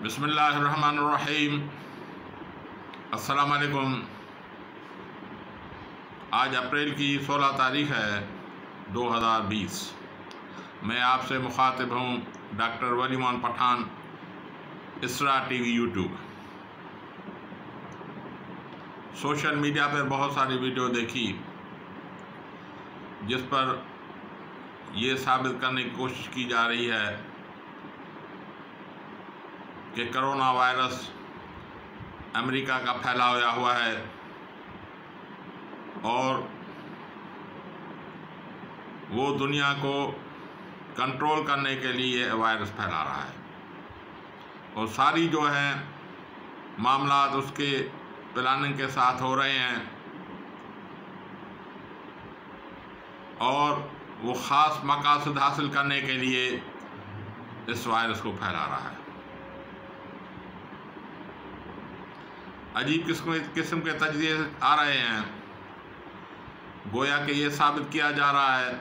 बिस्मिल्लाहिर्रहमानिर्रहीम। अस्सलाम वालेकुम। आज अप्रैल की 16 तारीख़ है 2020। मैं आपसे मुखातिब हूँ डॉक्टर वलीमान पठान, इसरा टीवी यूट्यूब। सोशल मीडिया पर बहुत सारी वीडियो देखी जिस पर ये साबित करने की कोशिश की जा रही है कि कोरोना वायरस अमेरिका का फैला हुआ है और वो दुनिया को कंट्रोल करने के लिए वायरस फैला रहा है और सारी जो है मामलात उसके प्लानिंग के साथ हो रहे हैं और वो ख़ास मकासद हासिल करने के लिए इस वायरस को फैला रहा है। अजीब किस्म के तजज़िये आ रहे हैं, गोया कि ये साबित किया जा रहा है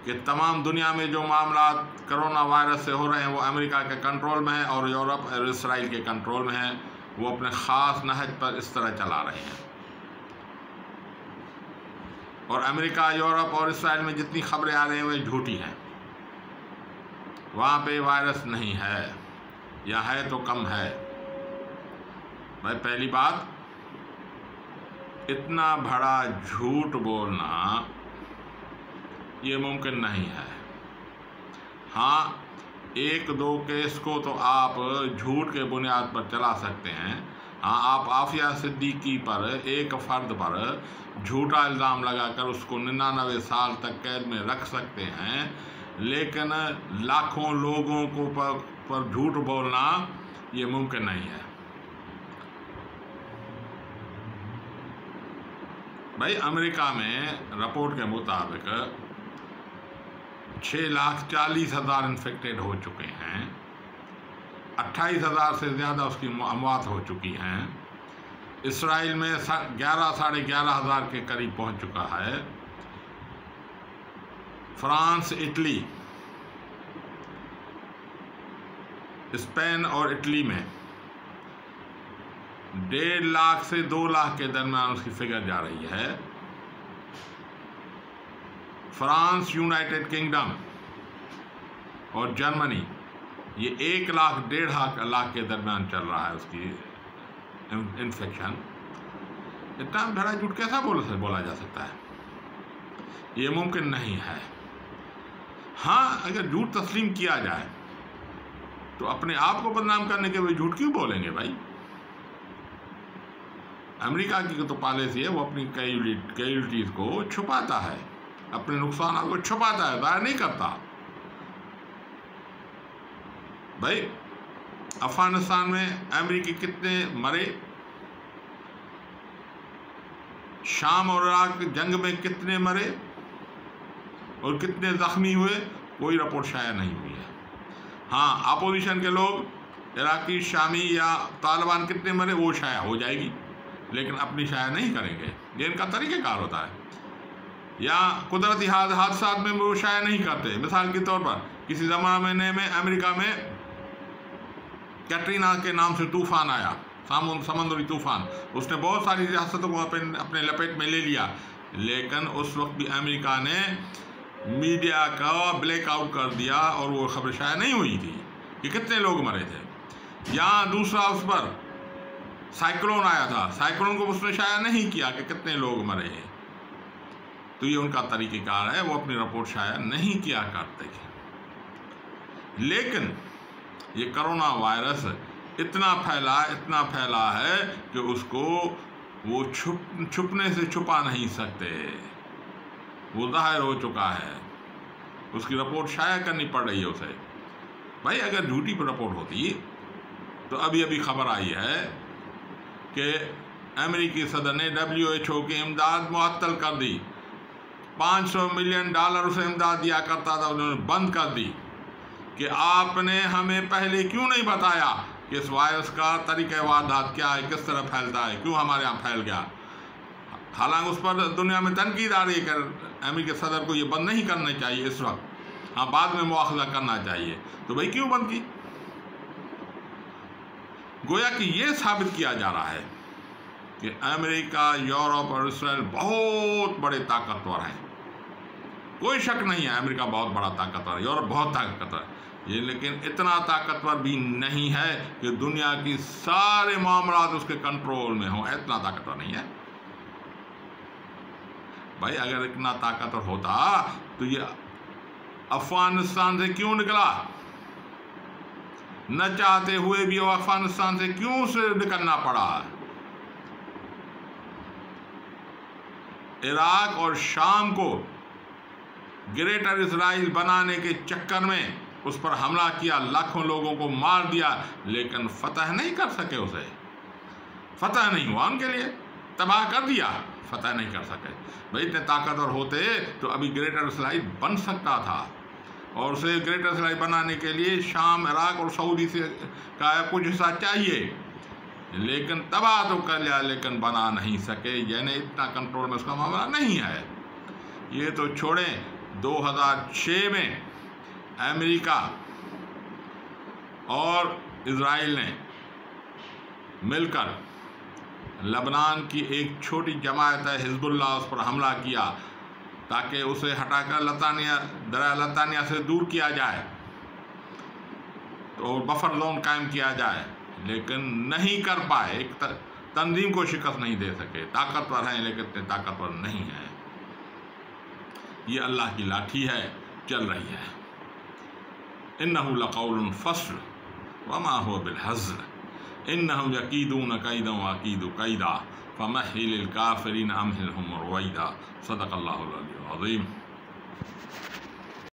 कि तमाम दुनिया में जो मामलात कोरोना वायरस से हो रहे हैं वो अमेरिका के कंट्रोल में है और यूरोप और इसराइल के कंट्रोल में है। वो अपने ख़ास नहज पर इस तरह चला रहे हैं और अमेरिका, यूरोप और इसराइल में जितनी खबरें आ रही हैं वे झूठी हैं। वहाँ पे वायरस नहीं है या है तो कम है। भाई पहली बात, इतना बड़ा झूठ बोलना ये मुमकिन नहीं है। हाँ, एक दो केस को तो आप झूठ के बुनियाद पर चला सकते हैं। हाँ, आप आफिया सिद्दीकी पर एक फ़र्द पर झूठा इल्ज़ाम लगाकर उसको 99 साल तक कैद में रख सकते हैं, लेकिन लाखों लोगों को पर झूठ बोलना ये मुमकिन नहीं है। भाई अमेरिका में रिपोर्ट के मुताबिक 6,40,000 इन्फेक्टेड हो चुके हैं, 28,000 से ज़्यादा उसकी अमवात हो चुकी हैं। इसराइल में 11 साढ़े 11,000 के करीब पहुंच चुका है। फ्रांस, इटली, स्पेन और इटली में 1.5 लाख से 2 लाख के दरमियान उसकी फिगर जा रही है। फ्रांस, यूनाइटेड किंगडम और जर्मनी ये 1 लाख 1.5 लाख के दरमियान चल रहा है उसकी इन्फेक्शन। इतना बड़ा झूठ कैसा बोला जा सकता है? ये मुमकिन नहीं है। हाँ, अगर झूठ तस्लीम किया जाए तो अपने आप को बदनाम करने के लिए झूठ क्यों बोलेंगे भाई? अमेरिका की तो पॉलिसी है, वो अपनी कैजुअलिटीज़ को छुपाता है, अपने नुकसान को छुपाता है, जाहिर नहीं करता। भाई अफगानिस्तान में अमेरिकी कितने मरे, शाम और इराक जंग में कितने मरे और कितने ज़ख्मी हुए, कोई रिपोर्ट शाया नहीं हुई है। हाँ, अपोजिशन के लोग इराकी, शामी या तालिबान कितने मरे वो शाया हो जाएगी, लेकिन अपनी शाया नहीं करेंगे। ये इनका तरीक़ेकार होता है। या कुदरती हादसात में वो शाया नहीं करते। मिसाल के तौर पर किसी ज़माने में अमेरिका में कैटरीना के नाम से तूफ़ान आया, समुद्री तूफ़ान। उसने बहुत सारी रियासतों को अपने लपेट में ले लिया, लेकिन उस वक्त भी अमेरिका ने मीडिया का ब्लैकआउट कर दिया और वो खबर शाया नहीं हुई थी कि कितने लोग मरे थे। या दूसरा, उस पर साइक्लोन आया था, साइक्लोन को उसने शाया नहीं किया कि कितने लोग मरे हैं। तो ये उनका तरीक़ेकार है, वो अपनी रिपोर्ट शाया नहीं किया करते। लेकिन ये कोरोना वायरस इतना फैला है कि उसको वो छुपने से छुपा नहीं सकते। वो ज़ाहिर हो चुका है, उसकी रिपोर्ट शाया करनी पड़ रही है उसे। भाई अगर झूठी रिपोर्ट होती तो अभी खबर आई है कि अमेरिकी सदर ने WHO की इमदाद मुअत्तल कर दी। $500 मिलियन उसे इमदाद दिया करता था, उन्होंने बंद कर दी कि आपने हमें पहले क्यों नहीं बताया कि इस वायरस का तरीक़ा वारदात क्या है, किस तरह फैलता है, क्यों हमारे यहाँ फैल गया। हालांकि उस पर दुनिया में तनकीद आ रही है कि अमेरिकी सदर को ये बंद नहीं करना चाहिए इस वक्त, हाँ बाद में मुआखजा करना चाहिए। तो भाई क्यों बंद की? गोया कि ये साबित किया जा रहा है कि अमेरिका, यूरोप और इसराइल बहुत बड़े ताकतवर हैं। कोई शक नहीं है, अमेरिका बहुत बड़ा ताकतवर है, यूरोप बहुत ताकतवर है, ये लेकिन इतना ताकतवर भी नहीं है कि दुनिया की सारे मामलात उसके कंट्रोल में हों। इतना ताकतवर नहीं है भाई। अगर इतना ताकतवर होता तो ये अफगानिस्तान से क्यों निकला? न चाहते हुए भी वो अफगानिस्तान से क्यों से निकलना पड़ा? इराक और शाम को ग्रेटर इजराइल बनाने के चक्कर में उस पर हमला किया, लाखों लोगों को मार दिया, लेकिन फतह नहीं कर सके। उसे फतह नहीं हुआ, उनके लिए तबाह कर दिया, फतह नहीं कर सके। भाई इतने ताकतवर होते तो अभी ग्रेटर इजराइल बन सकता था, और उसे ग्रेटर इजराइल बनाने के लिए शाम, इराक और सऊदी से का कुछ हिस्सा चाहिए, लेकिन तबाह तो कर लिया, लेकिन बना नहीं सके। यानी इतना कंट्रोल में उसका मामला नहीं है। ये तो छोड़ें, 2006 में अमेरिका और इजराइल ने मिलकर लबनान की एक छोटी जमात है हिजबुल्लाह, उस पर हमला किया ताकि उसे हटाकर लतानिया से दूर किया जाए तो बफर जोन कायम किया जाए, लेकिन नहीं कर पाए। एक तंजीम को शिकस्त नहीं दे सके। ताकतवर हैं लेकिन इतने ताकतवर नहीं हैं। ये अल्लाह की लाठी है, चल रही है। इन्नहु लक़ौलुन फ़स्ल वमा हुवा बिलहज़्ल इन्नहुम यकीदून कैदन व अकीदु कैदा फ़महिलिल काफ़िरीन अमहिलहुम रुवैदा। सदक़ल्लाहुल अलीयुल अज़ीम।